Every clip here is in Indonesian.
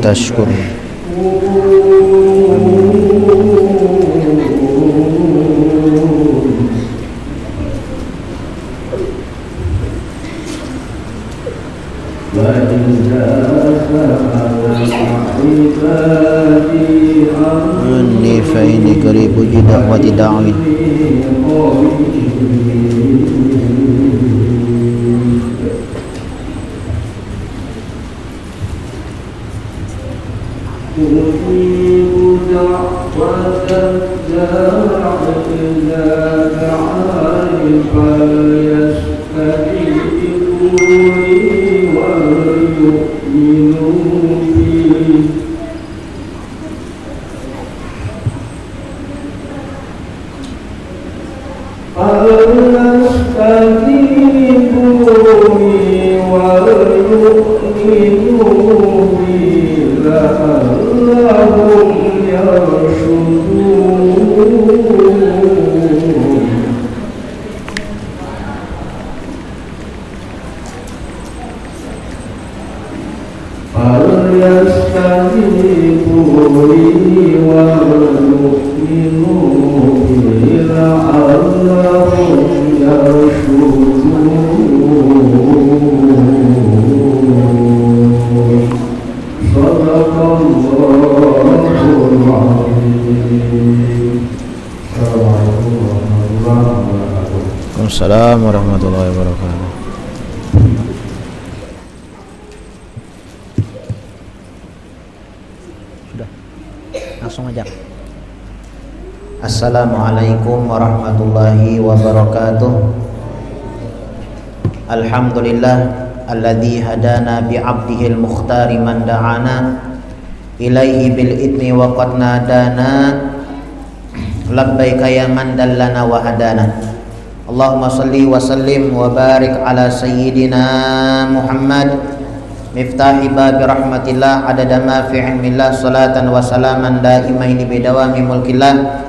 tashkurun. إني فإني قريب دعوة داعٍ Assalamualaikum warahmatullahi wabarakatuh. Sudah, langsung aja. Assalamualaikum warahmatullahi wabarakatuh. Alhamdulillah alladzi hadana bi 'abdihil mukhtari man da'ana ilaihi bil idni wa qad nadana labbaika ya man dallana wa hadana. Allahumma salli wa sallim wa barik ala sayyidina Muhammad miftahi babi rahmatillah adada ma fi ilmillah salatan wa salaman daimaini bidawami mulkillah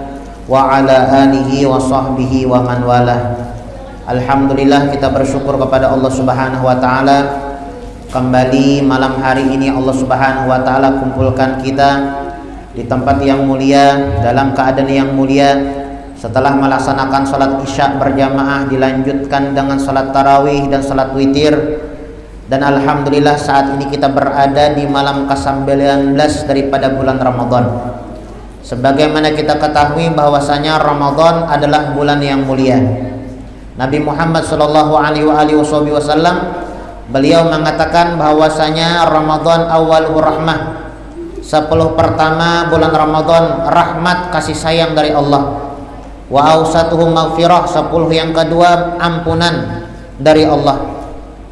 wa ala alihi wa sahbihi wa man walah. Alhamdulillah, kita bersyukur kepada Allah Subhanahu wa taala. Kembali malam hari ini Allah Subhanahu wa taala kumpulkan kita di tempat yang mulia dalam keadaan yang mulia. Setelah melaksanakan salat isya berjamaah, dilanjutkan dengan salat tarawih dan salat witir. Dan alhamdulillah saat ini kita berada di malam ke-19 daripada bulan Ramadan. Sebagaimana kita ketahui bahwasanya Ramadan adalah bulan yang mulia. Nabi Muhammad sallallahu alaihi wasallam beliau mengatakan bahwasanya Ramadan awwaluhu rahmah. 10 pertama bulan Ramadan rahmat kasih sayang dari Allah. Wa awsatuhu maghfirah, 10 yang kedua ampunan dari Allah.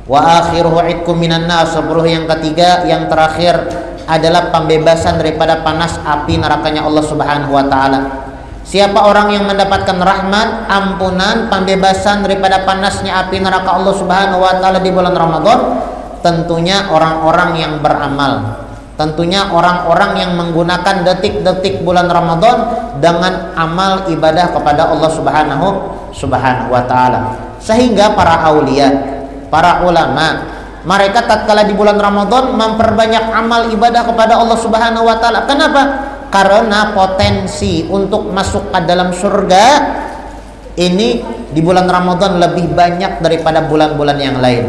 Wa akhiruhu itqum minan nar, 10 yang ketiga yang terakhir adalah pembebasan daripada panas api nerakanya Allah Subhanahu wa taala. Siapa orang yang mendapatkan rahmat, ampunan, pembebasan daripada panasnya api neraka Allah Subhanahu wa taala di bulan Ramadan? Tentunya orang-orang yang beramal. Tentunya orang-orang yang menggunakan detik-detik bulan Ramadan dengan amal ibadah kepada Allah Subhanahu wa taala. Sehingga para aulia, para ulama, mereka tatkala di bulan Ramadan memperbanyak amal ibadah kepada Allah Subhanahu wa taala. Kenapa? Karena potensi untuk masuk ke dalam surga ini di bulan Ramadan lebih banyak daripada bulan-bulan yang lain.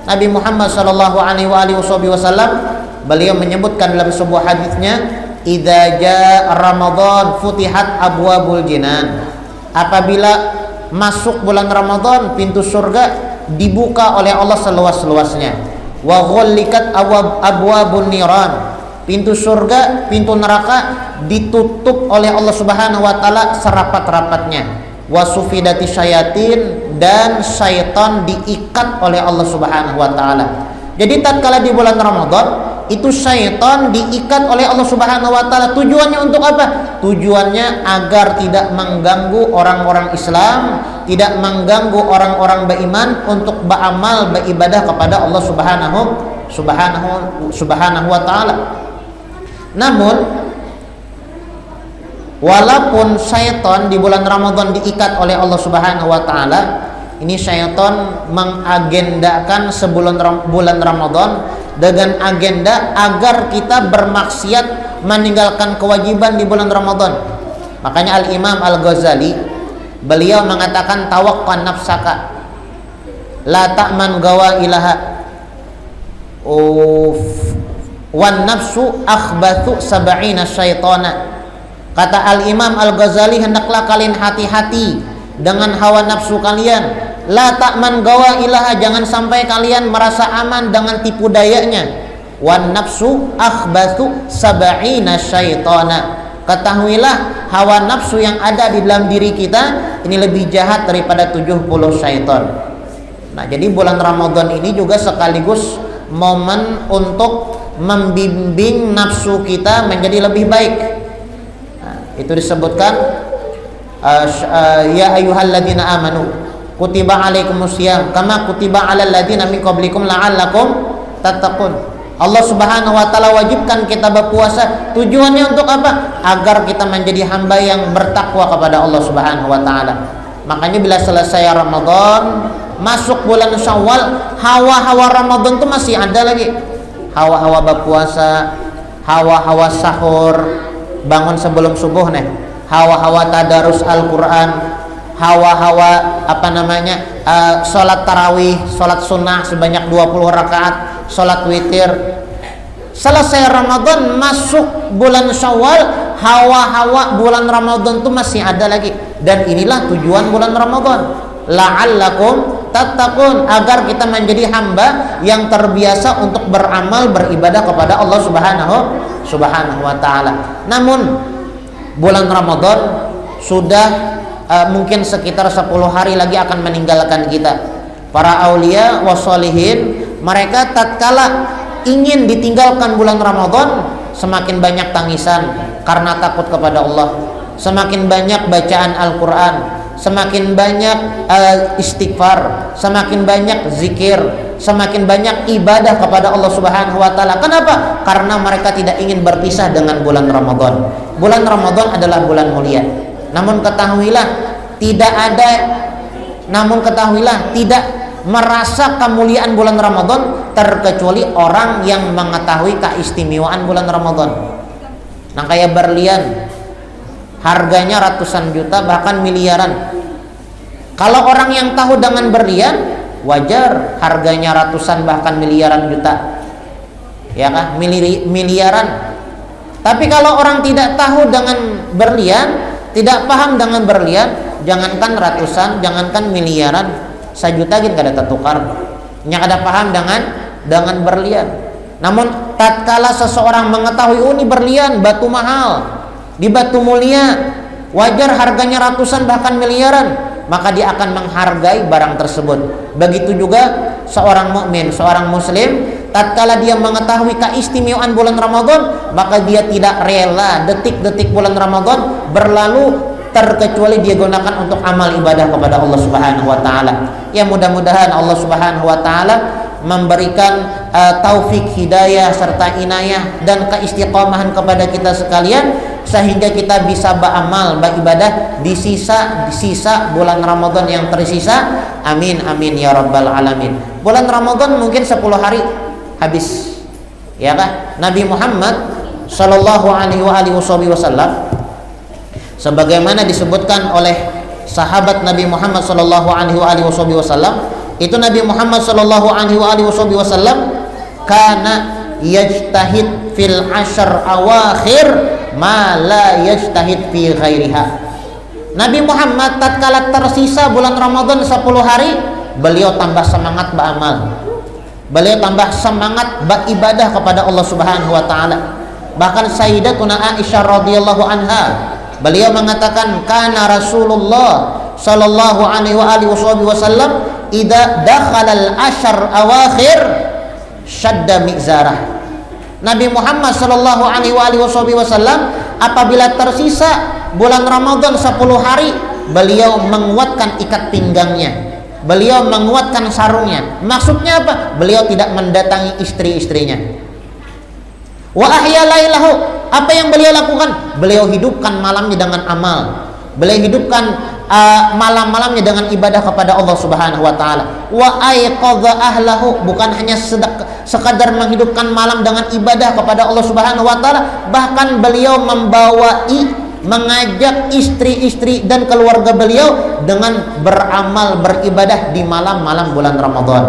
Nabi Muhammad sallallahu alaihi wasallam beliau menyebutkan dalam sebuah hadisnya, idza jaa Ramadan futihat abwabul jinan. Apabila masuk bulan Ramadan, pintu surga dibuka oleh Allah seluas-luasnya. Wa ghullikat abwabun niran. Pintu surga, pintu neraka ditutup oleh Allah Subhanahu wa taala serapat-rapatnya. Wa sufidati syayatin, dan syaitan diikat oleh Allah Subhanahu wa taala. Jadi tatkala di bulan Ramadan itu syaitan diikat oleh Allah Subhanahu wa taala. Tujuannya untuk apa? Tujuannya agar tidak mengganggu orang-orang Islam, tidak mengganggu orang-orang beriman untuk beramal beribadah kepada Allah Subhanahu wa taala. Namun walaupun syaitan di bulan Ramadan diikat oleh Allah Subhanahu wa taala, ini syaitan mengagendakan sebelum bulan Ramadan dengan agenda agar kita bermaksiat, meninggalkan kewajiban di bulan Ramadan. Makanya Al-Imam Al-Ghazali beliau mengatakan tawakkan nafsaka la ta'man gawa ilaha. wan nafsu akhbathu sab'ina syaitana. Kata Al-Imam Al-Ghazali, hendaklah kalian hati-hati dengan hawa nafsu kalian. La ta'man gawa ilaha, jangan sampai kalian merasa aman dengan tipu dayanya. Wan nafsu akhbathu sab'ina syaitana. Ketahuilah hawa nafsu yang ada di dalam diri kita ini lebih jahat daripada 70 syaitan. Nah, jadi bulan Ramadan ini juga sekaligus momen untuk membimbing nafsu kita menjadi lebih baik. Nah, itu disebutkan ya ayyuhalladzina amanu kutiba alaikumusiyam kama kutiba alal ladzina min qablikum la'allakum tattaqun. Allah Subhanahu wa taala wajibkan kita berpuasa. Tujuannya untuk apa? Agar kita menjadi hamba yang bertakwa kepada Allah Subhanahu wa taala. Makanya bila selesai Ramadan, masuk bulan Syawal, hawa-hawa Ramadan itu masih ada lagi. Hawa-hawa berpuasa, hawa-hawa sahur, bangun sebelum subuh nih, hawa-hawa tadarus Al-Quran, hawa-hawa sholat tarawih, sholat sunnah sebanyak 20 rakaat, sholat witir. Selesai Ramadan, masuk bulan Syawal, hawa-hawa bulan Ramadan itu masih ada lagi. Dan inilah tujuan bulan Ramadan, la'allakum tattaqun, agar kita menjadi hamba yang terbiasa untuk beramal beribadah kepada Allah Subhanahu wa taala. Namun bulan Ramadan sudah mungkin sekitar 10 hari lagi akan meninggalkan kita. Para aulia wassalihin, mereka tatkala ingin ditinggalkan bulan Ramadan, semakin banyak tangisan karena takut kepada Allah, semakin banyak bacaan Al-Quran, semakin banyak istighfar, semakin banyak zikir, semakin banyak ibadah kepada Allah Subhanahu wa taala. Kenapa? Karena mereka tidak ingin berpisah dengan bulan Ramadan. Bulan Ramadan adalah bulan mulia. Namun ketahuilah tidak merasa kemuliaan bulan Ramadan terkecuali orang yang mengetahui keistimewaan bulan Ramadan. Nah, kayak berlian, harganya ratusan juta bahkan miliaran. Kalau orang yang tahu dengan berlian, wajar harganya ratusan bahkan miliaran juta, ya kan, miliaran. Tapi kalau orang tidak tahu dengan berlian, tidak paham dengan berlian, jangankan ratusan, jangankan miliaran, 1 juta gitu kada tertukar. Nya kada paham dengan berlian. Namun tatkala seseorang mengetahui, oh ini berlian, batu mahal, di batu mulia, wajar harganya ratusan bahkan miliaran, maka dia akan menghargai barang tersebut. Begitu juga seorang mukmin, seorang muslim, tatkala dia mengetahui keistimewaan bulan Ramadan, maka dia tidak rela detik-detik bulan Ramadan berlalu terkecuali dia gunakan untuk amal ibadah kepada Allah Subhanahu wa taala. Ya, mudah-mudahan Allah Subhanahu wa taala memberikan taufik, hidayah serta inayah dan keistiqomahan kepada kita sekalian, sehingga kita bisa beramal, beribadah di sisa bulan Ramadan yang tersisa. Amin amin ya rabbal alamin. Bulan Ramadan mungkin 10 hari habis, ya kan? Nabi Muhammad sallallahu alaihi wasallam, sebagaimana disebutkan oleh sahabat Nabi Muhammad sallallahu alaihi wasallam, itu Nabi Muhammad sallallahu alaihi wasallam kana yajtahid fil ashr awakhir ma la yajtahid fi ghairiha. Nabi Muhammad tatkala tersisa bulan Ramadan 10 hari, beliau tambah semangat beramal, beliau tambah semangat beribadah kepada Allah Subhanahu wa taala. Bahkan Sayyidatuna Aisyah radhiyallahu anha, beliau mengatakan, kana Rasulullah sallallahu alaihi wasallam idza dakhala al-ashr awakhir shadda mizarah. Nabi Muhammad sallallahu alaihi wasallam apabila tersisa bulan Ramadan 10 hari, beliau menguatkan ikat pinggangnya, beliau menguatkan sarungnya. Maksudnya apa? Beliau tidak mendatangi istri-istrinya. Wa ahya lailahu, apa yang beliau lakukan? Beliau hidupkan malamnya dengan amal, beliau hidupkan malam-malamnya dengan ibadah kepada Allah Subhanahu wa taala. Wa ayqadha ahlahu, bukan hanya sekadar menghidupkan malam dengan ibadah kepada Allah Subhanahu wa taala, bahkan beliau mengajak istri-istri dan keluarga beliau dengan beramal beribadah di malam-malam bulan Ramadan.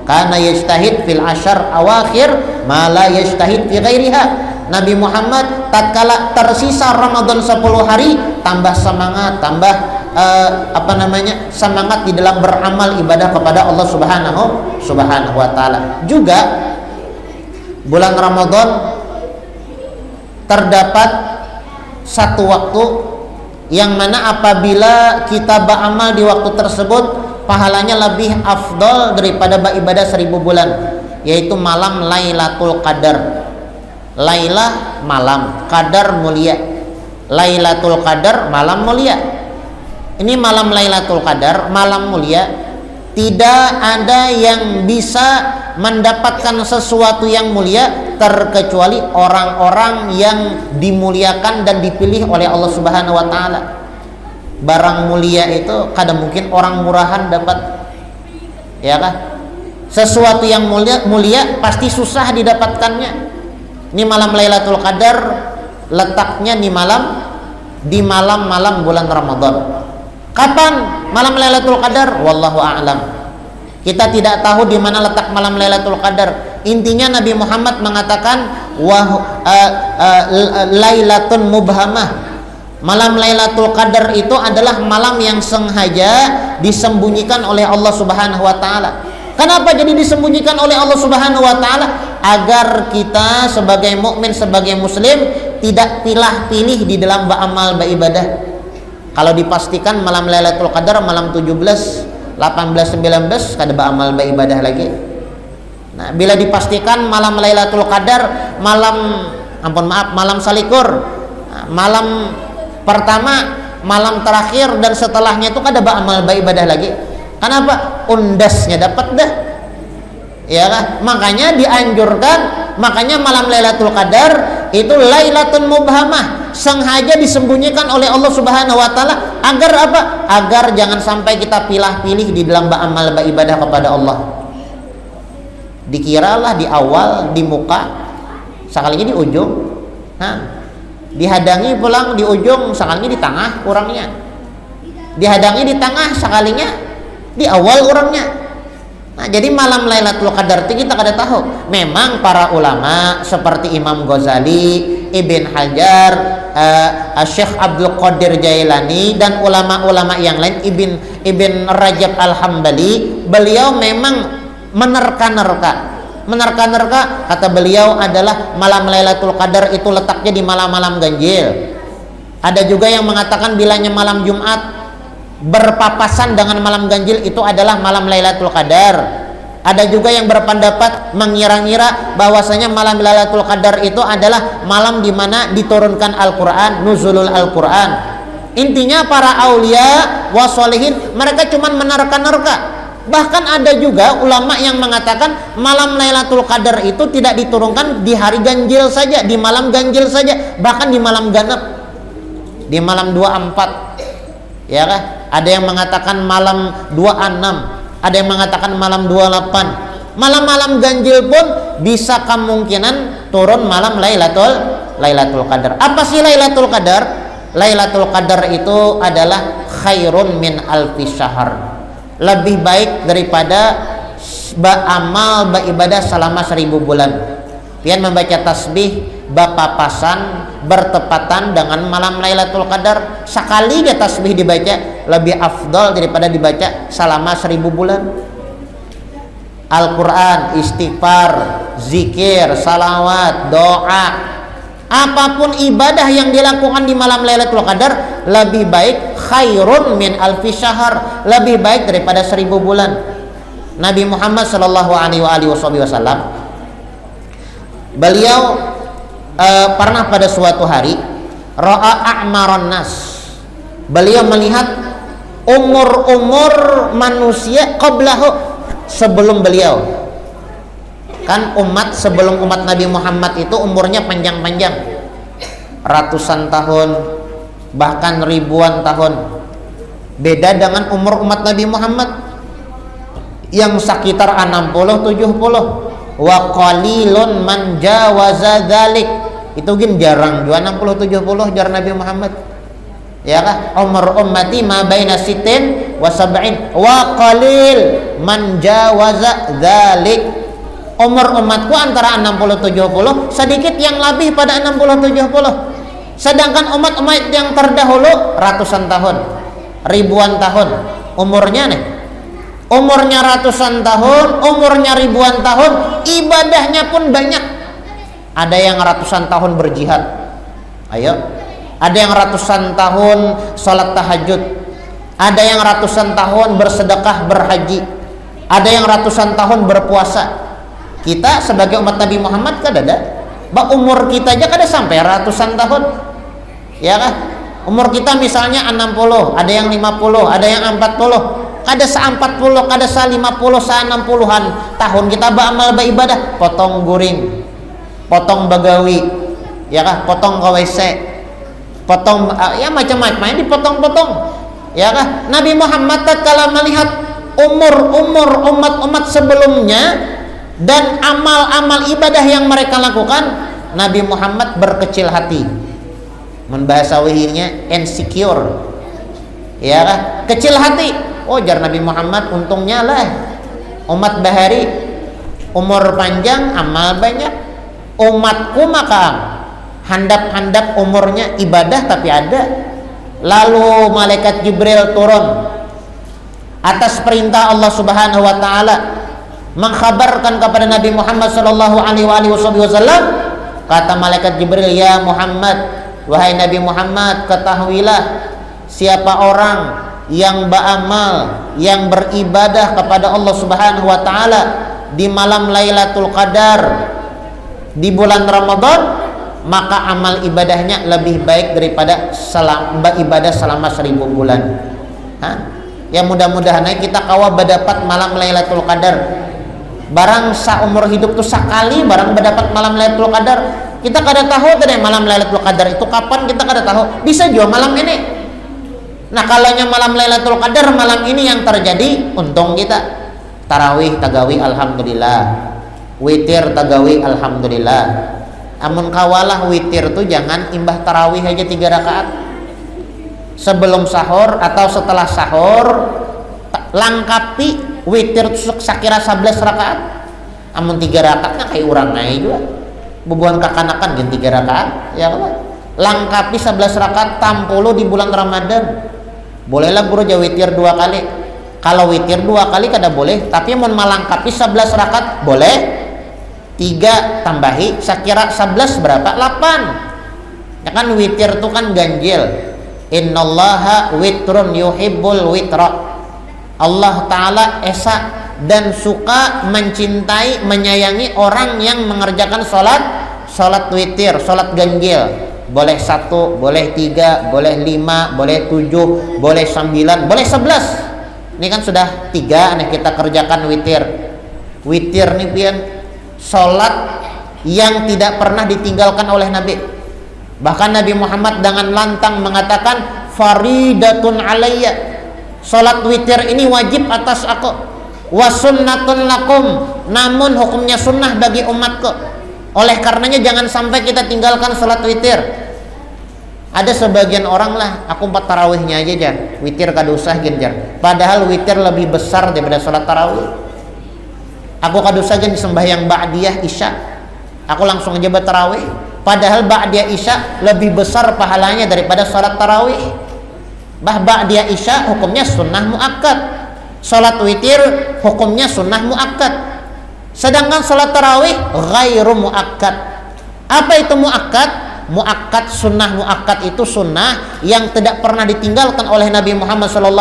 Kana yajtahid fil ashar awakhir ma la yajtahid fi ghairiha. Nabi Muhammad tatkala tersisa Ramadan 10 hari tambah semangat, tambah semangat di dalam beramal ibadah kepada Allah Subhanahu wa taala. Juga bulan Ramadan terdapat satu waktu yang mana apabila kita beramal di waktu tersebut pahalanya lebih afdol daripada ibadah 1000 bulan, yaitu malam Lailatul Qadar. Lailah malam, Qadar mulia. Lailatul Qadar malam mulia. Ini malam Lailatul Qadar, malam mulia. Tidak ada yang bisa mendapatkan sesuatu yang mulia terkecuali orang-orang yang dimuliakan dan dipilih oleh Allah Subhanahu wa taala. Barang mulia itu kadang mungkin orang murahan dapat, ya kan? Sesuatu yang mulia pasti susah didapatkannya. Ini malam Lailatul Qadar letaknya di malam-malam bulan Ramadan. Kapan malam Lailatul Qadar? Wallahu a'lam. Kita tidak tahu di mana letak malam Lailatul Qadar. Intinya Nabi Muhammad mengatakan Lailatun Mubhamah. Malam Lailatul Qadar itu adalah malam yang sengaja disembunyikan oleh Allah Subhanahu wa taala. Kenapa jadi disembunyikan oleh Allah Subhanahu wa taala? Agar kita sebagai mukmin, sebagai muslim tidak pilih-pilih di dalam beramal beribadah. Kalau dipastikan malam Lailatul Qadar malam 17, 18, 19 kada beramal beribadah lagi. Nah, bila dipastikan malam Lailatul Qadar malam salikur, malam pertama, malam terakhir dan setelahnya itu kada beramal beribadah lagi. Kenapa? Undasnya dapat dah, ya kan? Makanya dianjurkan, makanya malam Lailatul Qadar itu Lailatun Mubhamah, sengaja disembunyikan oleh Allah Subhanahu wa taala agar apa? Agar jangan sampai kita pilih-pilih di dalam beramal beribadah kepada Allah. Dikiralah di awal, di muka, sekalinya di ujung, dihadangi pulang di ujung, sekalinya di tengah kurangnya, dihadangi di tengah, sekalinya di awal orangnya. Nah, jadi malam Lailatul Qadar itu kita kada tahu. Memang para ulama seperti Imam Ghazali, Ibn Hajar, Syekh Abdul Qadir Jailani dan ulama-ulama yang lain, Ibn Rajab Al-Hambali, beliau memang menerka-nerka. Kata beliau adalah malam Lailatul Qadar itu letaknya di malam-malam ganjil. Ada juga yang mengatakan bilanya malam Jumat berpapasan dengan malam ganjil itu adalah malam Lailatul Qadar. Ada juga yang berpendapat mengira-ngira bahwasanya malam Lailatul Qadar itu adalah malam di mana diturunkan Al-Qur'an, nuzulul Al-Qur'an. Intinya para aulia wasolehin mereka cuma menerka-nerka. Bahkan ada juga ulama yang mengatakan malam Lailatul Qadar itu tidak diturunkan di hari ganjil saja, di malam ganjil saja, bahkan di malam ganap, di malam 24, ya kan? Ada yang mengatakan malam 26, ada yang mengatakan malam 28. Malam-malam ganjil pun bisa kemungkinan turun malam Lailatul Qadar. Apa sih Lailatul Qadar? Lailatul Qadar itu adalah khairun min alfi syahr. Lebih baik daripada beramal beribadah selama 1000 bulan. Pian membaca tasbih berpapasan bertepatan dengan malam Lailatul Qadar, sekali dia tasbih dibaca lebih afdal daripada dibaca selama 1000 bulan. Al-Quran, istighfar, zikir, salawat, doa, apapun ibadah yang dilakukan di malam Lailatul Qadar lebih baik khairun min alfi syahr, lebih baik daripada 1000 bulan. Nabi Muhammad sallallahu alaihi wasallam beliau pernah pada suatu hari ra'a a'maron nas, beliau melihat umur manusia qablahu, sebelum beliau. Kan sebelum umat Nabi Muhammad itu umurnya panjang-panjang, ratusan tahun bahkan ribuan tahun. Beda dengan umur umat Nabi Muhammad yang sekitar 60-70. Wa qalilun man jawaza dzalik, itu gin jarang juga 60-70 jar Nabi Muhammad, ya kan? Umur ummati ma baina sitin wa sab'in wa qalil, man jawaza dzalik. Umur umatku antara 60-70, sedikit yang lebih pada 60-70. Sedangkan umat-umat yang terdahulu ratusan tahun, ribuan tahun umurnya nih. Umurnya ratusan tahun, umurnya ribuan tahun, ibadahnya pun banyak. Ada yang ratusan tahun berjihad. Ayo. Ada yang ratusan tahun sholat tahajud. Ada yang ratusan tahun bersedekah, berhaji. Ada yang ratusan tahun berpuasa. Kita sebagai umat Nabi Muhammad kan ada, umur kita aja kada sampai ratusan tahun, ya kan? Umur kita misalnya 60, ada yang 50, ada yang 40, kada se-40, kada se-50, se-60-an tahun kita beramal beribadah, potong guring, potong bagawi, ya kan? Potong ke WC, potong ya macam-macam dipotong-potong, ya kan? Nabi Muhammad tatkala melihat umur umat-umat sebelumnya dan amal-amal ibadah yang mereka lakukan, Nabi Muhammad berkecil hati, membahasa wahirnya insecure, ya kan? Kecil hati. Oh, jar Nabi Muhammad, untungnya lah umat bahari umur panjang, amal banyak. Umatku maka handap-handap umurnya ibadah tapi ada. Lalu malaikat Jibril turun atas perintah Allah Subhanahu wa taala mengkhabarkan kepada Nabi Muhammad sallallahu alaihi wasallam. Kata malaikat Jibril, ya Muhammad, wahai Nabi Muhammad, ketahuilah siapa orang yang beramal, yang beribadah kepada Allah Subhanahu wa taala di malam Lailatul Qadar di bulan Ramadan, maka amal ibadahnya lebih baik daripada ibadah selama 1000 bulan. Ya mudah-mudahan kita kawa berdapat malam Lailatul Qadar. Barang seumur hidup tuh sekali barang berdapat malam Lailatul Qadar. Kita kada tahu tadi malam Lailatul Qadar itu kapan, kita kada tahu. Bisa juga malam ini. Nah, kalaunya malam Lailatul Qadar malam ini yang terjadi, untung kita. Tarawih tagawi alhamdulillah. Witir tagawi alhamdulillah. Amun kawalah witir tuh jangan imbah tarawih aja 3 rakaat. Sebelum sahur atau setelah sahur langkapi witir sakira 11 rakaat. Amun 3 rakaatnya kayak urang naik juga. Bebuan kakanakan gen 3 rakaat, ya kan? Langkapi 11 rakaat tampolo di bulan Ramadan. Bolehlah guru ja witir 2 kali. Kalau witir 2 kali kada boleh, tapi amun malangkapi 11 rakaat boleh. 3 tambahi sakira 11 berapa? 8. Ya kan witir itu kan ganjil. Innallaha witrun yuhibbul witra. Allah Ta'ala esa dan suka mencintai, menyayangi orang yang mengerjakan sholat witir, sholat ganjil. Boleh 1, boleh 3, boleh 5, boleh 7, boleh 9, boleh 11. Ini kan sudah 3 nih kita kerjakan witir. Witir nih pian sholat yang tidak pernah ditinggalkan oleh Nabi. Bahkan Nabi Muhammad dengan lantang mengatakan faridatun alayya. Salat witir ini wajib atas aku, wa sunnatun lakum, namun hukumnya sunnah bagi umatku. Oleh karenanya jangan sampai kita tinggalkan salat witir. Ada sebagian orang lah, aku 4 tarawihnya aja jar, witir kada usah jar. Padahal witir lebih besar daripada salat tarawih. Aku kada usah gen sembahyang ba'diyah isya, aku langsung aja bertarawih. Padahal ba'diyah isya lebih besar pahalanya daripada salat tarawih. Ba'diyah isya hukumnya sunnah muakkad, salat witir hukumnya sunnah muakkad, sedangkan salat tarawih ghairu muakkad. Apa itu muakkad? Muakkad, sunnah muakkad itu sunnah yang tidak pernah ditinggalkan oleh Nabi Muhammad SAW,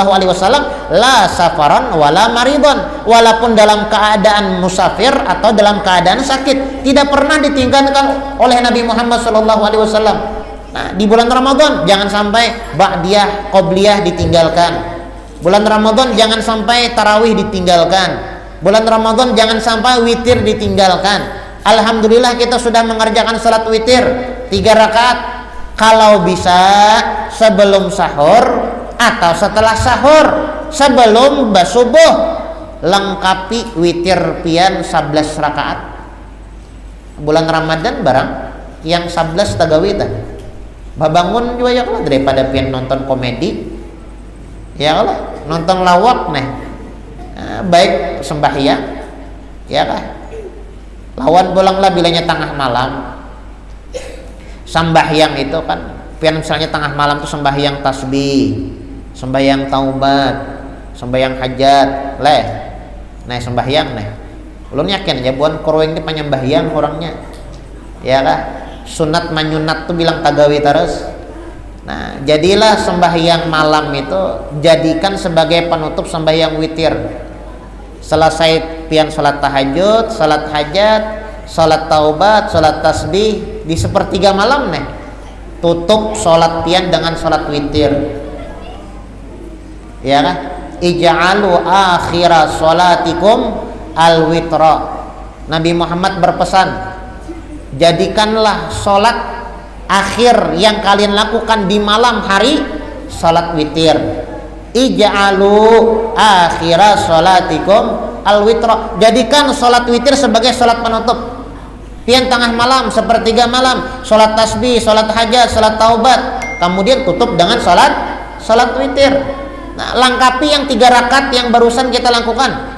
la safaran wala maridon, walaupun dalam keadaan musafir atau dalam keadaan sakit, tidak pernah ditinggalkan oleh Nabi Muhammad SAW. Nah, di bulan Ramadan jangan sampai ba'diyah, qobliyah ditinggalkan. Bulan Ramadan jangan sampai tarawih ditinggalkan. Bulan Ramadan jangan sampai witir ditinggalkan. Alhamdulillah kita sudah mengerjakan salat witir 3 rakaat. Kalau bisa sebelum sahur atau setelah sahur, sebelum basubuh, lengkapi witir pian 11 rakaat. Bulan Ramadan barang yang 11 tagawi tah. Babangun juga ya kalau daripada pian nonton komedi. Ya Allah, nonton lawak nih. baik sembahyang, ya kah? Lawan bolanglah bilanya tengah malam. Sembahyang itu kan, misalnya tengah malam itu sembahyang tasbih, sembahyang taubat, sembahyang hajat, nah sembahyang nih. Ulun yakin ya buan korweng ini penyembahyang orangnya, ya kah? Sunat manyunat tuh bilang tagawi terus. Nah, jadilah sembahyang malam itu jadikan sebagai penutup sembahyang witir. Selesai pian salat tahajud, salat hajat, salat taubat, salat tasbih, di sepertiga malam nih tutup salat pian dengan salat witir. Ya kan? Ij'alu akhira salatikum al-witra. Nabi Muhammad berpesan, jadikanlah salat akhir yang kalian lakukan di malam hari salat witir. Ij'alu akhira salatikum al-witra. Jadikan salat witir sebagai salat penutup. Pian tengah malam, sepertiga malam, salat tasbih, salat hajat, salat taubat, kemudian tutup dengan salat witir. Nah, lengkapi yang 3 rakaat yang barusan kita lakukan.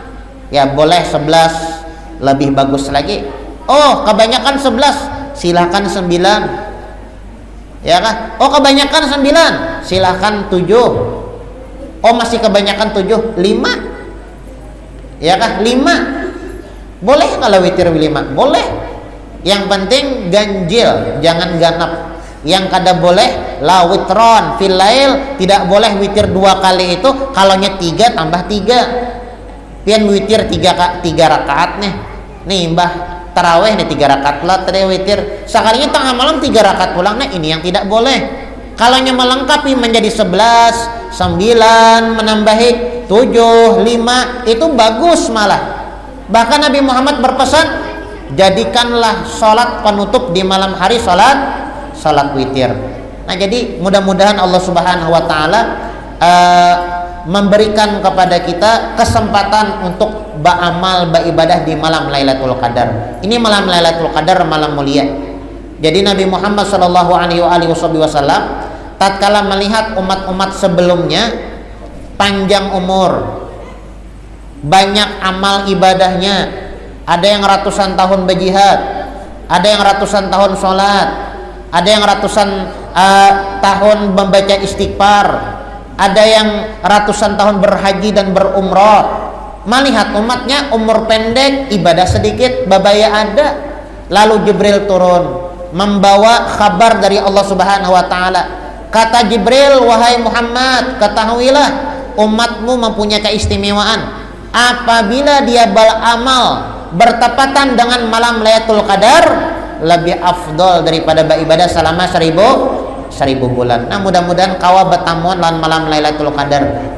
Ya boleh 11, lebih bagus lagi. Oh, kebanyakan 11, silakan 9. Ya kan? Oh, kebanyakan 9, silahkan 7. Oh, masih kebanyakan 7, 5. Ya kan? 5. Boleh kalau witir 5, boleh. Yang penting ganjil, jangan ganap. Yang kada boleh la witron fil lail, tidak boleh witir 2 kali itu, kalaunya 3 tambah 3. Pian witir 3 rakaat nih. Nih, Mbah tarawih nih 3 rakaat lah tadi witir, sekalinya tengah malam 3 rakaat pulang. Nah, ini yang tidak boleh. Kalau melengkapi menjadi 11, 9, menambahi 7, 5, itu bagus malah. Bahkan Nabi Muhammad berpesan, jadikanlah sholat penutup di malam hari sholat witir. Nah, jadi mudah-mudahan Allah Subhanahu wa taala memberikan kepada kita kesempatan untuk beramal beribadah di malam Lailatul Qadar. Ini malam Lailatul Qadar, malam mulia. Jadi Nabi Muhammad sallallahu alaihi wasallam tatkala melihat umat-umat sebelumnya panjang umur, banyak amal ibadahnya, ada yang ratusan tahun berjihad, ada yang ratusan tahun sholat, ada yang ratusan tahun membaca istighfar, ada yang ratusan tahun berhaji dan berumrah. Melihat umatnya umur pendek, ibadah sedikit, babaya ada. Lalu Jibril turun membawa kabar dari Allah Subhanahu wa taala. Kata Jibril, wahai Muhammad, ketahuilah umatmu mempunyai keistimewaan. Apabila dia beramal bertepatan dengan malam Lailatul Qadar, lebih afdol daripada beribadah selama 1000 bulan. Nah, mudah-mudahan kawa betamuan lan malam Lailatul Qadar.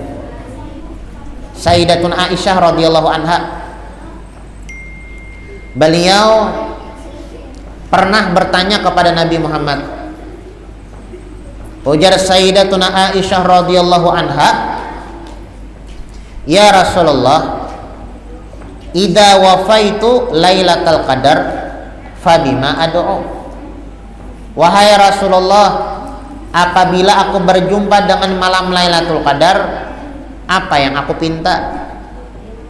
Sayyidatun Aisyah radhiyallahu anha, beliau pernah bertanya kepada Nabi Muhammad. Ujar Sayyidatun Aisyah radhiyallahu anha, ya Rasulullah, idza wafaitu Lailatul Qadar fabima ad'u. Wahai Rasulullah, apabila aku berjumpa dengan malam Lailatul Qadar, apa yang aku pinta?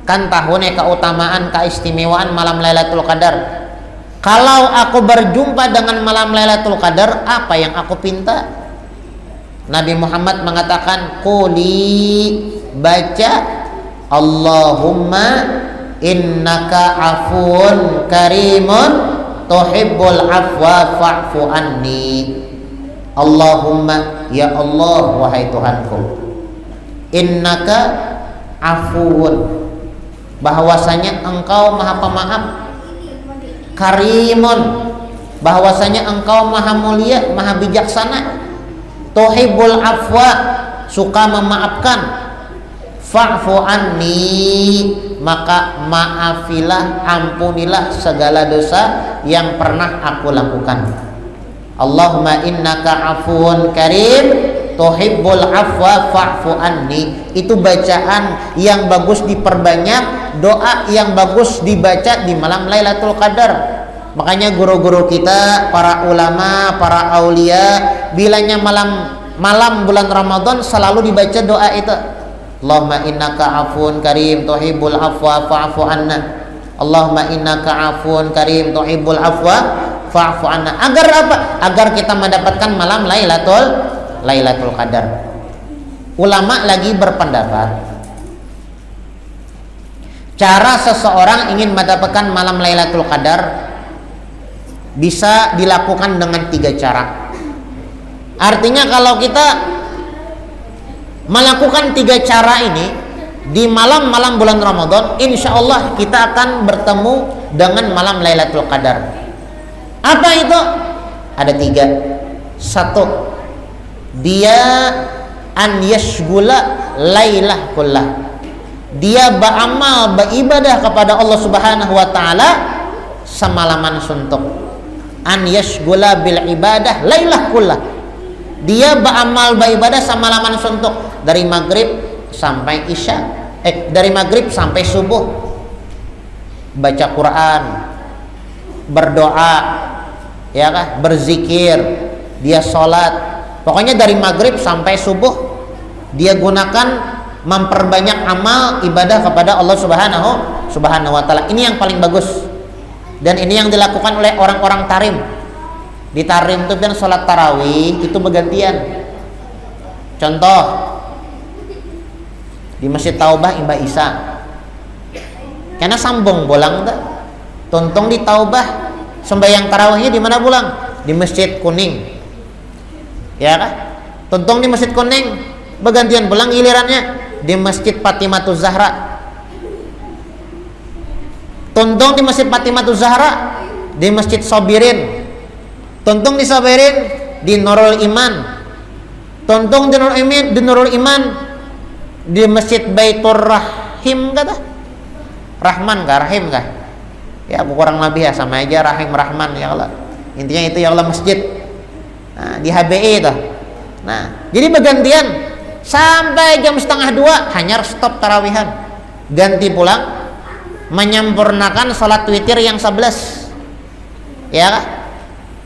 Kan tahunnya keutamaan, keistimewaan malam Lailatul Qadar. Kalau aku berjumpa dengan malam Lailatul Qadar, apa yang aku pinta? Nabi Muhammad mengatakan, quli, baca, Allahumma innaka afuun karimun tuhibbul afwa fa'fu anni. Allahumma, ya Allah, wahai Tuhanku, innaka afuun, bahwasanya engkau maha pemaaf, karimun, bahwasanya engkau maha mulia, maha bijaksana, tuhibbul afwa, suka memaafkan, fa'fu anni, maka maafilah, ampunilah segala dosa yang pernah aku lakukan. Allahumma innaka afuun karim tuhibbul afwa fa'fu anni. Itu bacaan yang bagus diperbanyak, doa yang bagus dibaca di malam Lailatul Qadar. Makanya guru-guru kita, para ulama, para aulia, bilanya malam bulan Ramadan selalu dibaca doa itu. Allahumma innaka afun karim tuhibbul afwa fa'fu anna. Allahumma innaka afun karim tuhibbul afwa fa'fu anna. Agar apa? Agar kita mendapatkan malam Lailatul Qadar. Ulama lagi berpendapat cara seseorang ingin mendapatkan malam Lailatul Qadar bisa dilakukan dengan 3 cara. Artinya kalau kita melakukan 3 cara ini di malam-malam bulan Ramadan, insya Allah kita akan bertemu dengan malam Lailatul Qadar. Apa itu? Ada 3. 1, dia an yashgula lailah kullah. Dia beramal, beribadah kepada Allah Subhanahu wa taala semalaman suntuk. An yashgula bil ibadah lailah kullah. Dia beramal, beribadah semalaman suntuk dari maghrib sampai isya. Dari maghrib sampai subuh. Baca Quran, berdoa, ya kan? Berzikir, dia sholat. Pokoknya dari maghrib sampai subuh dia gunakan memperbanyak amal ibadah kepada Allah Subhanahu wa taala. Ini yang paling bagus. Dan ini yang dilakukan oleh orang-orang tarim. Di tarim itu dan sholat tarawih itu bergantian. Contoh di Masjid Taubah Imba Isa. Karena sambung bolang tuh. Tontong di Taubah sembahyang tarawihnya di mana pulang? Di Masjid Kuning. Ya kan? Tontong di Masjid Kuning, bergantian pulang gilirannya di Masjid Fatimahuz Zahra. Tontong di Masjid Fatimahuz Zahra, di Masjid Sabirin. Tontong di Sabirin di Nurul Iman. Tontong di Nurul Iman di Masjid Baitur Rahim kata. Rahman kah? Rahim kah? Ya kurang lebih ya sama aja Rahim Rahman ya Allah. Intinya itu ya Allah masjid. Nah, di HBI itu. Nah, jadi bergantian sampai jam 1:30 hanya stop tarawihan. Ganti pulang menyempurnakan salat witir yang 11. Ya kan?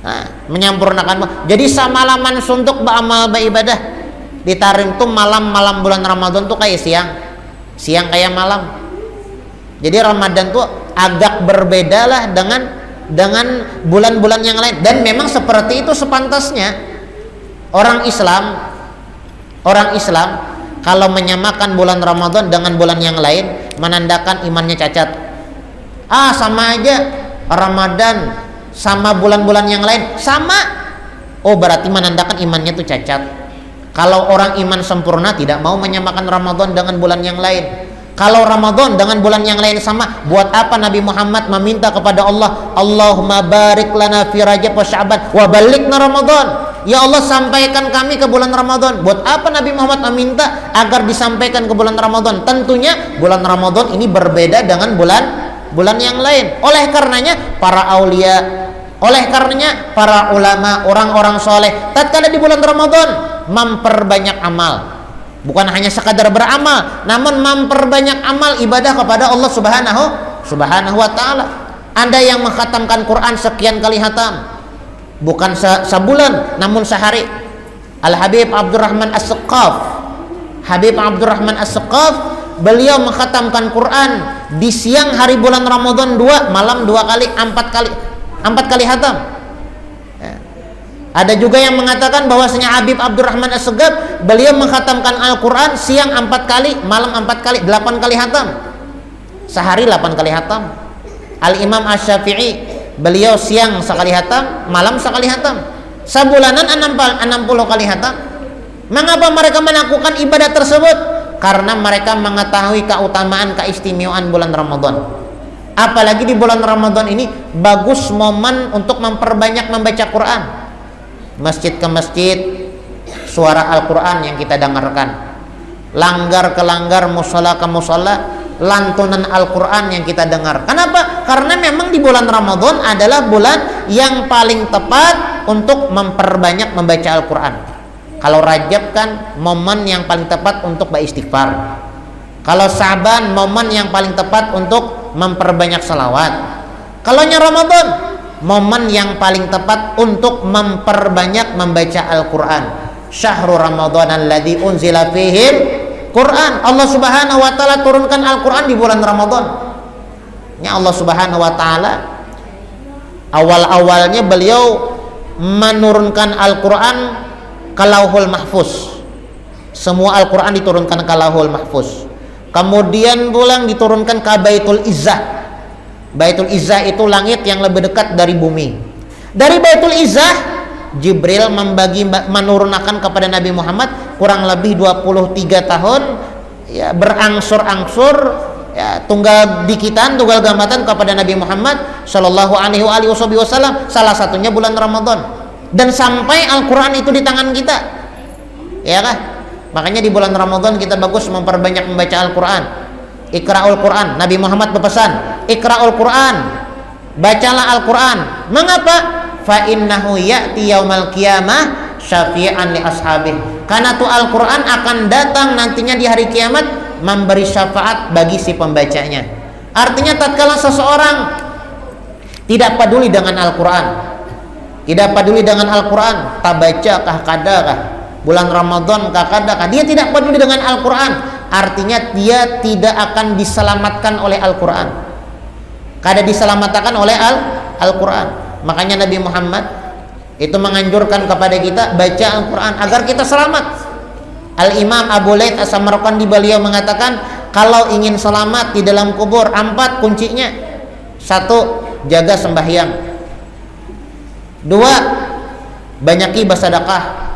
Nah, menyempurnakan. Jadi semalaman suntuk beramal beribadah. Di tarim tuh malam-malam bulan Ramadan tuh kayak siang. Siang kayak malam. Jadi Ramadan tuh agak berbeda lah dengan bulan-bulan yang lain, dan memang seperti itu sepantasnya. Orang Islam kalau menyamakan bulan Ramadan dengan bulan yang lain menandakan imannya cacat. Sama aja Ramadan sama bulan-bulan yang lain sama. Oh berarti menandakan imannya itu cacat. Kalau orang iman sempurna tidak mau menyamakan Ramadan dengan bulan yang lain. Kalau Ramadan dengan bulan yang lain sama, buat apa Nabi Muhammad meminta kepada Allah, Allahumma barik lana fi Rajab wa Sya'ban wa balighna Ramadan. Ya Allah, sampaikan kami ke bulan Ramadan. Buat apa Nabi Muhammad meminta agar disampaikan ke bulan Ramadan? Tentunya bulan Ramadan ini berbeda dengan bulan yang lain. Oleh karenanya para aulia, oleh karenanya para ulama, orang-orang soleh tatkala di bulan Ramadan memperbanyak amal. Bukan hanya sekadar beramal, namun memperbanyak amal ibadah kepada Allah Subhanahu wa taala. Anda yang mengkhatamkan Quran sekian kali khatam, bukan sebulan namun sehari. Al-Habib Abdurrahman As-Saqqaf, Habib Abdurrahman As-Saqqaf, beliau mengkhatamkan Quran di siang hari bulan Ramadan 2, malam 2 kali, 4 kali khatam. Ada juga yang mengatakan bahwasanya Habib Abdurrahman As-Saqqaf beliau mengkhatamkan Al-Quran siang 4 kali, malam 4 kali, 8 kali khatam. Sehari 8 kali khatam. Al-Imam Asy-Syafi'i beliau siang sekali khatam, malam sekali khatam. Sebulanan 60 kali khatam. Mengapa mereka melakukan ibadah tersebut? Karena mereka mengetahui keutamaan, keistimewaan bulan Ramadan. Apalagi di bulan Ramadan ini bagus momen untuk memperbanyak membaca Quran. Masjid ke masjid, suara Al-Quran yang kita dengarkan. Langgar ke langgar, musola ke musola, lantunan Al-Quran yang kita dengar. Kenapa? Karena memang di bulan Ramadan adalah bulan yang paling tepat untuk memperbanyak membaca Al-Quran. Kalau Rajab kan momen yang paling tepat untuk beristighfar. Kalau Sa'ban momen yang paling tepat untuk memperbanyak salawat. Kalau Ramadan momen yang paling tepat untuk memperbanyak membaca Al-Quran. Syahrul Ramadan alladzi unzila fihim Quran. Allah Subhanahu wa taala turunkan Al-Quran di bulan Ramadan. Ya, Allah Subhanahu wa taala awal-awalnya beliau menurunkan Al-Quran ke Lauhul Mahfuz. Semua Al-Quran diturunkan ke Lauhul Mahfuz. Kemudian pulang diturunkan ke Baitul Izzah. Baitul Izzah itu langit yang lebih dekat dari bumi. Dari Baitul Izzah Jibril menurunkan kepada Nabi Muhammad kurang lebih 23 tahun ya, berangsur-angsur ya, tunggal dikitan, tunggal gambatan kepada Nabi Muhammad sallallahu alaihi wasallam, salah satunya bulan Ramadan. Dan sampai Al-Qur'an itu di tangan kita. Ya kah? Makanya di bulan Ramadan kita bagus memperbanyak membaca Al-Qur'an. Iqra'ul Qur'an. Nabi Muhammad berpesan, Iqra'ul Qur'an. Bacalah Al-Qur'an. Mengapa? Fa innahu ya'ti yaumal qiyamah syafi'an li ashabih. Karena tuh Al-Qur'an akan datang nantinya di hari kiamat memberi syafaat bagi si pembacanya. Artinya tatkala seseorang tidak peduli dengan Al-Qur'an, tidak peduli dengan Al-Qur'an, tak baca kah kadakah, bulan Ramadan kah kadakah, dia tidak peduli dengan Al-Qur'an, artinya dia tidak akan diselamatkan oleh Al-Qur'an. Kada diselamatkan oleh Al-Qur'an. Makanya Nabi Muhammad itu menganjurkan kepada kita baca Al-Quran agar kita selamat. Al-Imam Abu Laits As-Samarqandi beliau mengatakan, kalau ingin selamat di dalam kubur 4 kuncinya. 1. Jaga sembahyang. 2. Banyaki bersedekah.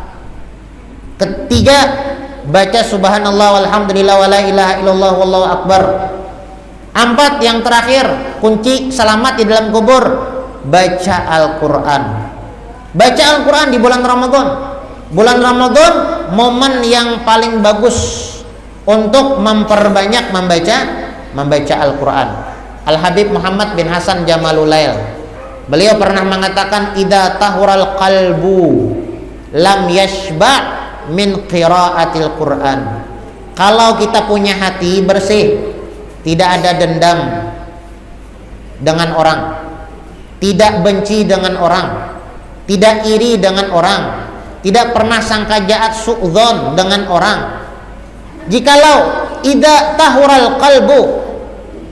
3. Baca subhanallah walhamdulillah wala ilaha illallah wallahu akbar. 4. Yang terakhir, kunci selamat di dalam kubur, baca Al-Quran. Baca Al-Quran di bulan Ramadan. Bulan Ramadan momen yang paling bagus untuk memperbanyak membaca Al-Quran. Al-Habib Muhammad bin Hasan Jamalulail, beliau pernah mengatakan, idza tahural qalbu lam yashba' min qiraatil Quran. Kalau kita punya hati bersih, tidak ada dendam dengan orang, tidak benci dengan orang, tidak iri dengan orang, tidak pernah sangka jahat su'dzon dengan orang. Jikalau idza tahural qalbu,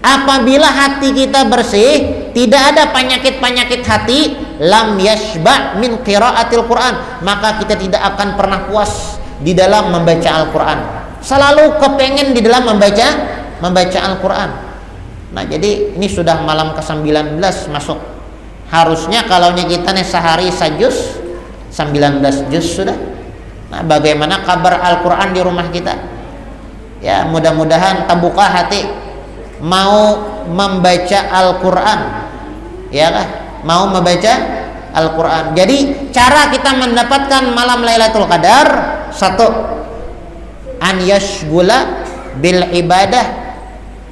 apabila hati kita bersih, tidak ada penyakit-penyakit hati, lam yashba' min qiraatil Quran, maka kita tidak akan pernah puas di dalam membaca Al-Quran. Selalu kepengen di dalam membaca Al-Quran. Nah, jadi ini sudah malam ke-19 masuk. Harusnya kalau kita nih sehari sajus 19 juz sudah. Nah, bagaimana kabar Al-Quran di rumah kita? Ya, mudah-mudahan terbuka hati mau membaca Al-Quran. Ya kah? Mau membaca Al-Quran. Jadi cara kita mendapatkan malam Lailatul Qadar, 1, an yashgula bil ibadah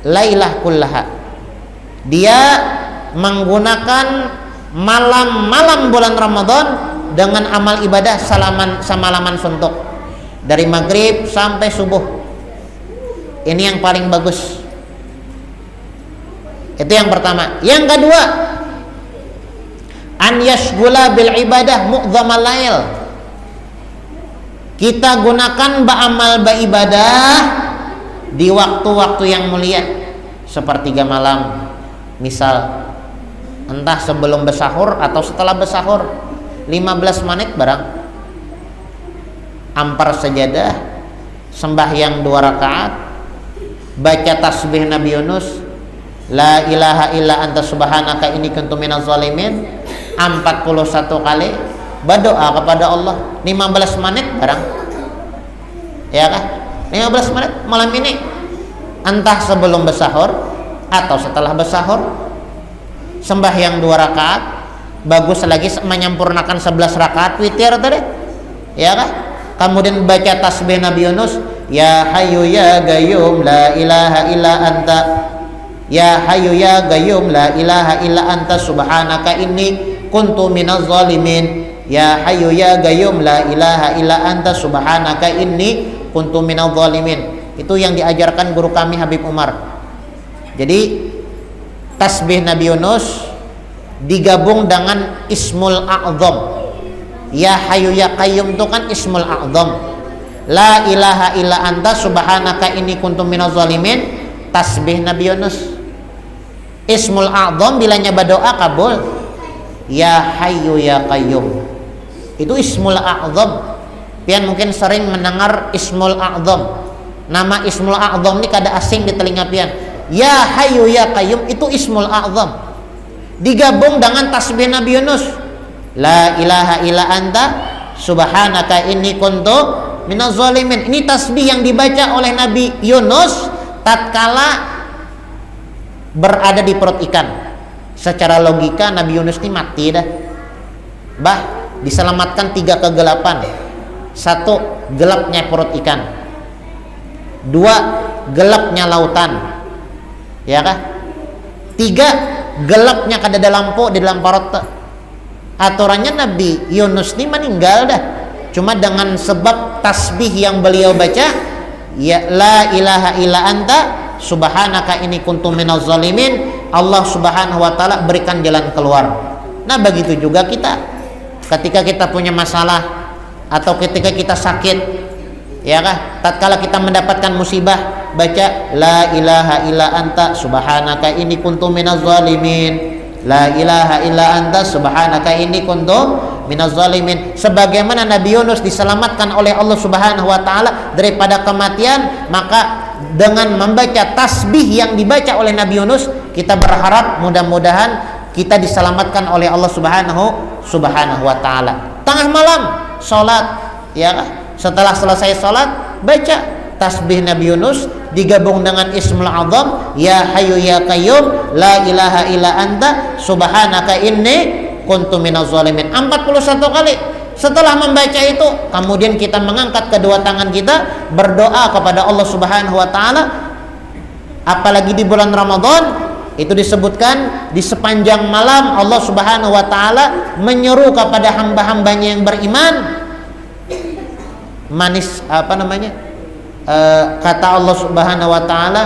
lailah kullaha. Dia menggunakan malam-malam bulan Ramadan dengan amal ibadah semalaman suntuk, dari maghrib sampai subuh. Ini yang paling bagus. Itu yang pertama. Yang kedua, an yashgula bil ibadah mu'dhamal lail. Kita gunakan ba'amal baibadah di waktu-waktu yang mulia, sepertiga malam misal, entah sebelum bersahur atau setelah bersahur, 15 menit barang, ampar sajadah, sembahyang 2 rakaat, baca tasbih Nabi Yunus, la ilaha illa anta subhanaka inni kuntu minaz zalimin 41 kali, berdoa kepada Allah 15 menit barang. Ya kah? 15 menit malam ini, entah sebelum bersahur atau setelah bersahur, sembahyang 2 rakaat, bagus lagi menyempurnakan 11 rakaat witir tadi. Ya kah? Kemudian baca tasbih Nabi Yunus, ya hayyu ya qayyum la ilaha illa anta, ya hayyu ya qayyum la ilaha illa anta subhanaka inni kuntu minaz zalimin, ya hayyu ya qayyum la ilaha illa anta subhanaka inni kuntu minaz zalimin. Itu yang diajarkan guru kami Habib Umar. Jadi tasbih Nabi Yunus digabung dengan Ismul A'zam. Ya Hayyu Ya Qayyum itu kan Ismul A'zam. La ilaha illa anta subhanaka inni kuntu minaz zalimin, tasbih Nabi Yunus. Ismul a'zam bila nyaba doa kabul. Ya hayyu ya qayyum, itu ismul a'zam. Pian mungkin sering mendengar ismul a'zam. Nama ismul a'zam ini kada asing di telinga pian. Ya hayyu ya qayyum itu ismul a'zam, digabung dengan tasbih Nabi Yunus. La ilaha illa anta subhanaka inni kuntu minaz zalimin. Ini tasbih yang dibaca oleh Nabi Yunus tatkala berada di perut ikan. Secara logika Nabi Yunus ini mati dah. Diselamatkan 3 kegelapan. 1, gelapnya perut ikan. 2, gelapnya lautan. Ya kah? 3, gelapnya kada ada lampu di dalam perut. Aturannya Nabi Yunus ini meninggal dah. Cuma dengan sebab tasbih yang beliau baca, ya la ilaha illa anta subhanaka inni kuntu minaz zalimin, Allah Subhanahu wa taala berikan jalan keluar. Nah, begitu juga kita ketika kita punya masalah atau ketika kita sakit, ya kah? Tatkala kita mendapatkan musibah, baca la ilaha illa anta subhanaka inni kuntu minaz zalimin. La ilaha illa anta subhanaka inni kuntu minaz zalimin. Sebagaimana Nabi Yunus diselamatkan oleh Allah Subhanahu wa taala daripada kematian, maka dengan membaca tasbih yang dibaca oleh Nabi Yunus, kita berharap mudah-mudahan kita diselamatkan oleh Allah Subhanahu wa taala. Tengah malam salat, ya, setelah selesai salat baca tasbih Nabi Yunus digabung dengan ismul azam, ya hayyu ya qayyum la ilaha illa anta subhanaka inni kuntu minaz zalimin 41 kali. Setelah membaca itu, kemudian kita mengangkat kedua tangan kita berdoa kepada Allah Subhanahu wa taala. Apalagi di bulan Ramadan, itu disebutkan di sepanjang malam Allah Subhanahu wa taala menyeru kepada hamba-hambanya yang beriman. Kata Allah Subhanahu wa taala,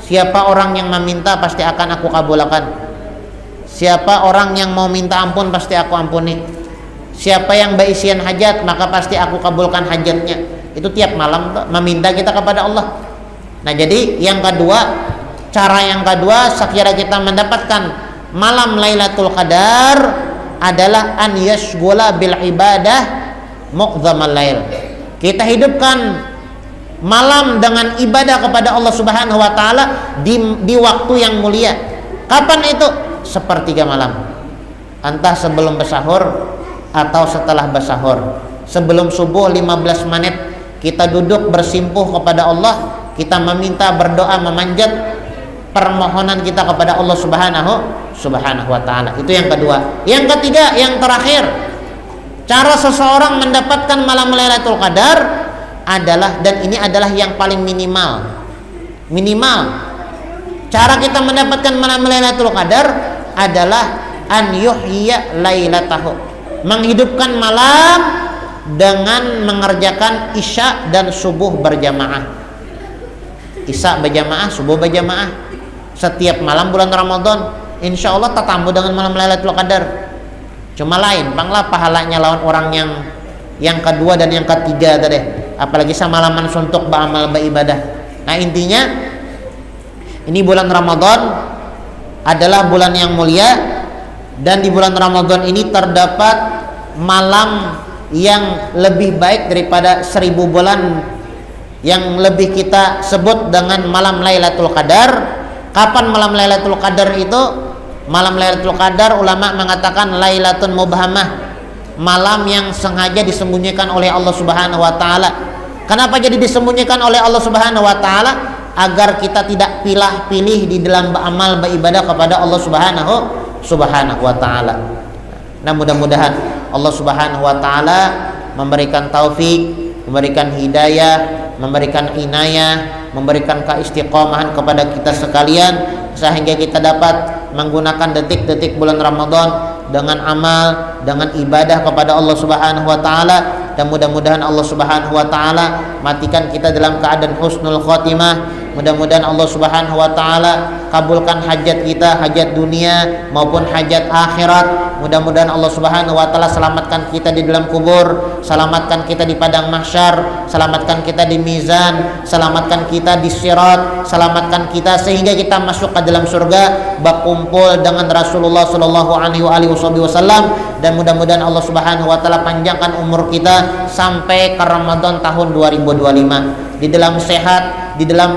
siapa orang yang meminta pasti akan aku kabulkan. Siapa orang yang mau minta ampun pasti aku ampuni. Siapa yang berisian hajat maka pasti aku kabulkan hajatnya. Itu tiap malam tuh, meminta kita kepada Allah. Nah, jadi yang kedua, cara yang kedua sekira kita mendapatkan malam Lailatul Qadar adalah an yashghula bil ibadah muqdhamal lail. Kita hidupkan malam dengan ibadah kepada Allah Subhanahu wa taala di waktu yang mulia. Kapan itu? Sepertiga malam. Entah sebelum bersahur atau setelah bersahur. Sebelum subuh 15 menit kita duduk bersimpuh kepada Allah, kita meminta, berdoa, memanjat permohonan kita kepada Allah Subhanahu wa taala. Itu yang kedua. Yang ketiga, yang terakhir, cara seseorang mendapatkan malam Lailatul Qadar adalah, dan ini adalah yang paling minimal. Cara kita mendapatkan malam Lailatul Qadar adalah an yuhyiya lailatahu, menghidupkan malam dengan mengerjakan isya dan subuh berjamaah. Isya berjamaah, subuh berjamaah setiap malam bulan Ramadan. Insya Allah tetamu dengan malam Lailatul Qadar. Cuma lain banglah pahalanya lawan orang yang kedua dan yang ketiga tadi, apalagi semalaman suntuk beramal beribadah. Nah, intinya ini bulan Ramadan adalah bulan yang mulia, dan di bulan Ramadan ini terdapat malam yang lebih baik daripada 1000 bulan yang lebih kita sebut dengan malam Lailatul Qadar. Kapan malam Lailatul Qadar itu? Malam Lailatul Qadar ulama mengatakan Lailatun Mubhamah, malam yang sengaja disembunyikan oleh Allah Subhanahu wa taala. Kenapa jadi disembunyikan oleh Allah Subhanahu wa taala? Agar kita tidak pilih-pilih di dalam beramal beribadah kepada Allah Subhanahu wa taala. Nah, mudah-mudahan Allah Subhanahu wa taala memberikan taufik, memberikan hidayah, memberikan inayah, memberikan keistiqomahan kepada kita sekalian, sehingga kita dapat menggunakan detik-detik bulan Ramadan dengan amal, dengan ibadah kepada Allah Subhanahu wa taala, dan mudah-mudahan Allah Subhanahu wa taala matikan kita dalam keadaan husnul khotimah. Mudah-mudahan Allah Subhanahu wa taala kabulkan hajat kita, hajat dunia maupun hajat akhirat. Mudah-mudahan Allah Subhanahu wa taala selamatkan kita di dalam kubur, selamatkan kita di padang mahsyar, selamatkan kita di mizan, selamatkan kita di sirat, selamatkan kita sehingga kita masuk ke dalam surga berkumpul dengan Rasulullah sallallahu alaihi wasallam. Dan mudah-mudahan Allah Subhanahu wa taala panjangkan umur kita sampai ke Ramadan tahun 2025 di dalam sehat, di dalam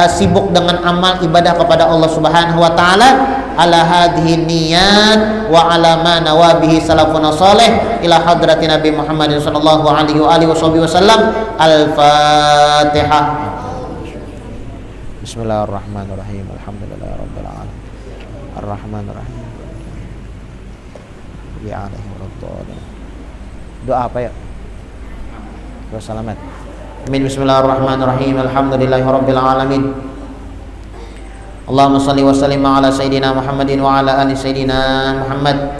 sibuk dengan amal ibadah kepada Allah Subhanahu wa taala. Ala hadhihi niyat wa ala ma nawabihi salafuna salih ila hadrati Nabi Muhammad sallallahu alaihi wasallam. Al-Fatihah. Bismillahirrahmanirrahim. Alhamdulillahirabbil alamin. Arrahmanirrahim. Ya alaihi wasallam. Doa apa ya? Doa selamat. Amin. Bismillahirrahmanirrahim. Alhamdulillahirabbil alamin. Allahumma salli wa sallim ala sayyidina Muhammadin wa ala ali sayyidina Muhammad.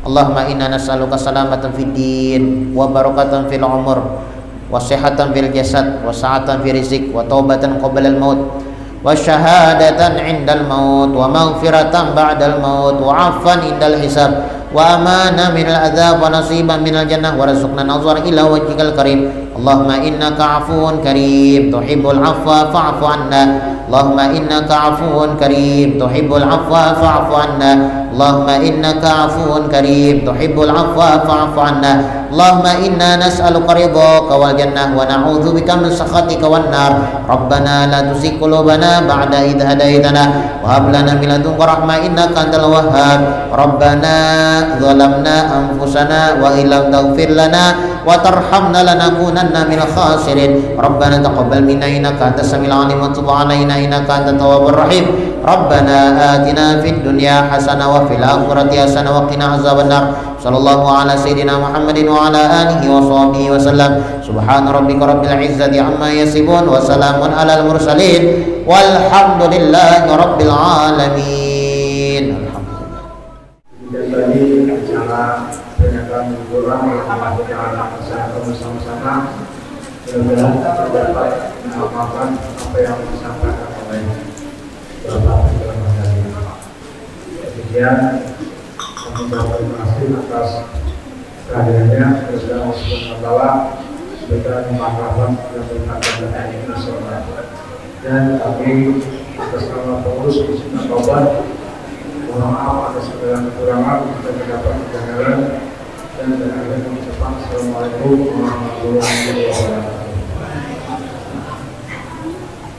Allahumma inna nas'aluka salamatan fid din wa barakatan fil umur wa sihhatan fil jasad wa sa'atan fi rizq wa taubatan qabla al maut wa syahadatan 'indal maut wa maghfiratan ba'dal maut wa 'afwan indal hisab wa amana minal adzab wa nasiban minal jannah wa rizqna nazar ila wajhikal karim. Allahumma innaka 'afuwun karim tuhibbul 'afwa fa'fu 'anna. Allahumma innaka 'afuwun karim tuhibbul 'afwa fa'fu 'anna. Allahumma innaka 'afuwun karim tuhibbul 'afwa fa'fu 'anna. Allahumma inna nas'aluka ridhaka wal jannah wa na'udzubika min sakhatika wan nar. Rabbana la tuzigh qulubana ba'da idh hadaytana wa hab lana min ladunka rahmah innaka antal wahhab. Rabbana zalamna anfusana wa illam taghfir lana wa tarhamna lanakunanna minal khasirin. Rabbana taqabbal minna innaka antas samiul alim wa tub 'alaina innaka antat tawwabur rahim. Rabbana atina fid dunya hasanah wa fil akhirati hasanah wa qina azabannar. Sallallahu ala sayyidina Muhammadin wa ala alihi wa sahbihi wa sallam. Subhana rabbika rabbil izzati amma yasifun wa salamun alal mursalin walhamdulillahi rabbil alamin. Alhamdulillah. Dan tadi acara pernyataan Al-Quran yang kita laksanakan bersama-sama, mudah-mudahan dapat mengamalkan apa yang disampaikan oleh Bapak Presiden hari ini. Demikian kami terima kasih atas kehadirannya. Semoga Allah Subhanahu wa taala berikan kemanfaatan yang bermanfaat bagi kita semua. Dan kami atas nama pengurus Muslimat Taubat mohon maaf atas segala kekurangan kita terdapat kegagalan dan dengan mengucapkan Assalamualaikum warahmatullahi wabarakatuh.